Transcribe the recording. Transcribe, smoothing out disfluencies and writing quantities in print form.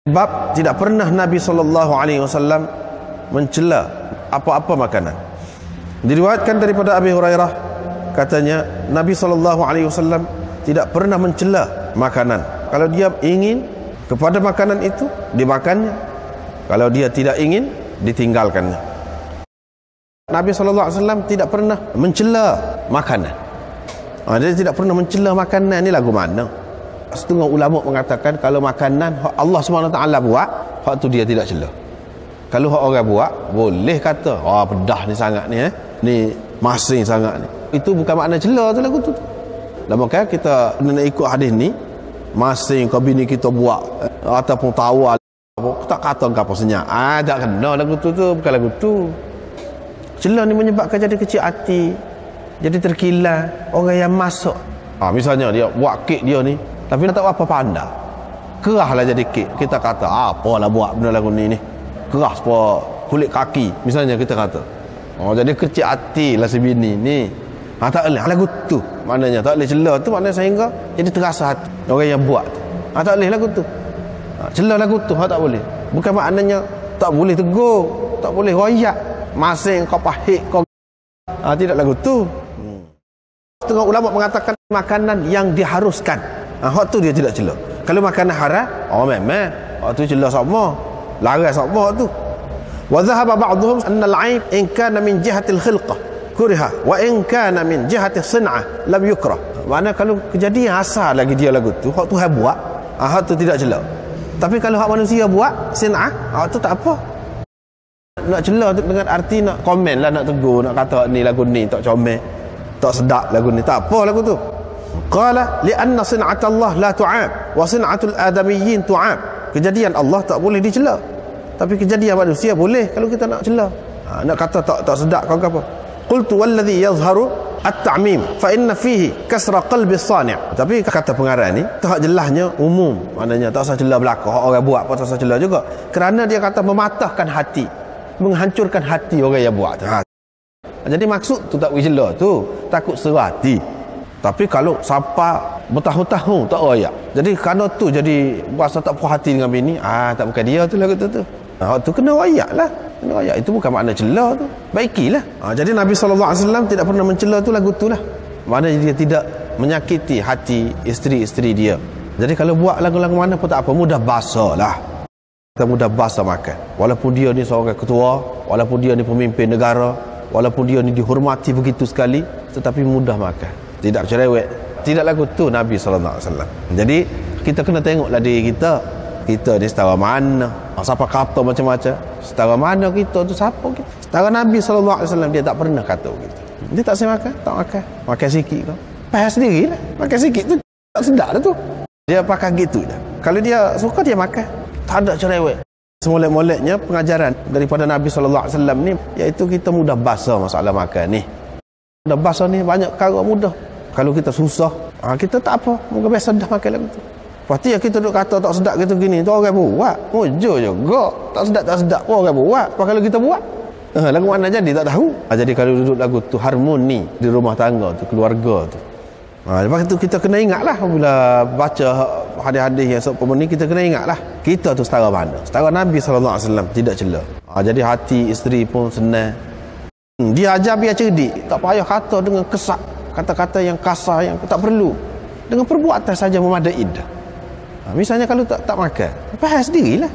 Sebab tidak pernah Nabi SAW mencela apa-apa makanan. Diriwayatkan daripada Abi Hurairah, katanya Nabi SAW tidak pernah mencela makanan. Kalau dia ingin kepada makanan itu, dimakannya. Kalau dia tidak ingin, ditinggalkannya. Nabi SAW tidak pernah mencela makanan. Dia tidak pernah mencela makanan. Ini lagu mana? Setengah ulama mengatakan kalau makanan Allah SWT buat, hak tu dia tidak cela. Kalau hak orang buat, boleh kata, pedah ni sangat ni, ni masing sangat ni. Itu bukan makna cela tu lagu tu. Dan maka kita nak ikut hadis ni, masing kau bini kita buat ataupun tawa, tak kata apa senyap. Tak kena lagu tu, bukan lagu tu. Cela ni menyebabkan jadi kecil hati, jadi terkilan orang yang masuk. Misalnya dia buat kek dia ni, tapi tak tahu apa pandai, kerahlah jadi kek. Kita kata apalah buat benda lagu ni kerah sepuluh kulit kaki misalnya, kita kata jadi kecil hati lah si bini ni. Tak boleh lagu tu, maknanya tak boleh cela tu, maknanya sehingga jadi terasa hati orang yang buat tu. Tak boleh lagu tu, cela lagu tu tak boleh. Bukan maknanya tak boleh tegur, tak boleh royak masing kau pahit kau, tidak lagu tu. Setengah ulama mengatakan makanan yang diharuskan, hak tu dia tidak cela. Kalau makanan haram, memang hak tu cela sama, larang sama tu. Wa dhahaba ba'dhum anna al-'aib in kana min jihati al-khilqah kuriha wa in kana min jihati as-sin'ah lam yukrah. Makna kalau kejadian asal lagi dia lagu tu, hak tu hang buat, hak tu tidak cela. Tapi kalau hak manusia buat sin'ah, hak tu tak apa. Nak cela tu dengan arti nak komen lah, nak tegur, nak kata ni lagu ni tak comel, tak sedap lagu ni, tak apa lagu tu. Qala li'anna sin'atallah la tu'ab wa sin'atul adamiyyin tu'ab. Kejadian Allah tak boleh dicela, tapi kejadian manusia boleh kalau kita nak cela. Nak kata tak sedap kau apa. Qultu walladhi yazharu at-ta'mim fa inna fihi kasra qalbi as-sani'. Tapi kata pengarang ni tak jelasnya umum, maknanya tak usah cela belaka, orang buat pun tak usah cela juga, kerana dia kata mematahkan hati, menghancurkan hati orang yang buat. Jadi maksud tu tak boleh cela tu, takut serah hati. Tapi kalau sampai bertahun-tahun tak royak, jadi kerana tu jadi rasa tak puas hati dengan bini, tak bukan dia tu lagu tu. Tu kena royak lah, kena royak. Itu bukan makna cela tu, baikilah. Jadi Nabi SAW tidak pernah mencela tu lagu tu lah. Maknanya dia tidak menyakiti hati isteri-isteri dia. Jadi kalau buat lagu-lagu mana pun tak apa, mudah basa lah. Kita mudah basa makan. Walaupun dia ni seorang ketua, walaupun dia ni pemimpin negara, walaupun dia ni dihormati begitu sekali, tetapi mudah makan, tidak cerewet. Tidak lagu tu Nabi SAW. Jadi kita kena tengoklah diri kita, kita ni setara mana. Siapa kata macam-macam, setara mana kita tu, siapa kita. Setara Nabi SAW, dia tak pernah kata begitu. Dia tak saya makan, tak makan, makan sikit kau, pahal sendiri lah. Makan sikit tu tak sedap dah tu, dia pakai gitu dah. Kalau dia suka dia makan, tak ada cerewet. Semolek-moleknya pengajaran daripada Nabi SAW ni, iaitu kita mudah basa masalah makan ni. Mudah basa ni banyak perkara mudah. Kalau kita susah, kita tak apa, moga biasa dah makan lagu tu. Pasti ya kita duk kata tak sedap gitu gini, tu orang buat, mujur juga. Tak sedap pun orang buat. Apa kalau kita buat? Lagu mana jadi tak tahu. Jadi kalau duduk lagu tu harmoni di rumah tangga tu, keluarga tu. Lepas tu kita kena ingatlah bila baca hadis-hadis yang seumpama ni, kita kena ingatlah kita tu setara mana. Setara Nabi SAW, tidak cela. Jadi hati isteri pun senang. Dia ajar biar cerdik, tak payah kata dengan kesak, kata-kata yang kasar yang tak perlu. Dengan perbuatan saja memadai dah. Misalnya kalau tak makan, faham sendirilah.